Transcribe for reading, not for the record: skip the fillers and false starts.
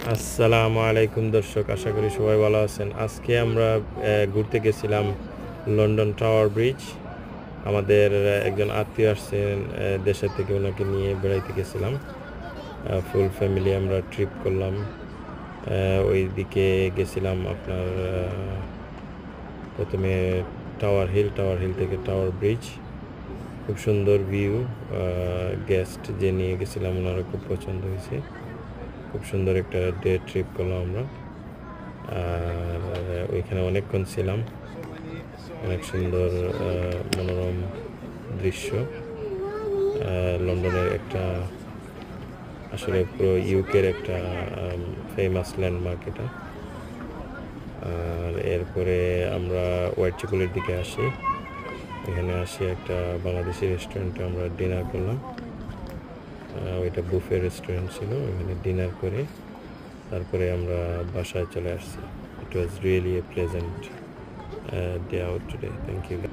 আসসালামু আলাইকুম দর্শক, আশা করি সবাই ভালো আছেন। আজকে আমরা ঘুরতে গেছিলাম লন্ডন টাওয়ার ব্রিজ। আমাদের একজন আত্মীয় আসছেন দেশের থেকে, ওনাকে নিয়ে বেড়াইতে গেছিলাম। ফুল ফ্যামিলি আমরা ট্রিপ করলাম। ওই দিকে গেছিলাম আপনার প্রথমে টাওয়ার হিল থেকে টাওয়ার ব্রিজ। খুব সুন্দর ভিউ। গেস্ট যে নিয়ে গেছিলাম ওনারা খুব পছন্দ হয়েছে। খুব সুন্দর একটা ডে ট্রিপ করলাম আমরা। আর ওইখানে অনেকক্ষণ ছিলাম। অনেক সুন্দর মনোরম দৃশ্য। লন্ডনের একটা, আসলে পুরো ইউকের একটা ফেমাস ল্যান্ডমার্ক এটা। আর এরপরে আমরা হোয়াইট চ্যাপেলের দিকে আসি। এখানে আসি একটা বাংলাদেশি রেস্টুরেন্টে আমরা ডিনার করলাম। ওইটা বুফে রেস্টুরেন্ট ছিল, ওইখানে ডিনার করে তারপরে আমরা বাসায় চলে আসছি। It was really a pleasant day out today. Thank you.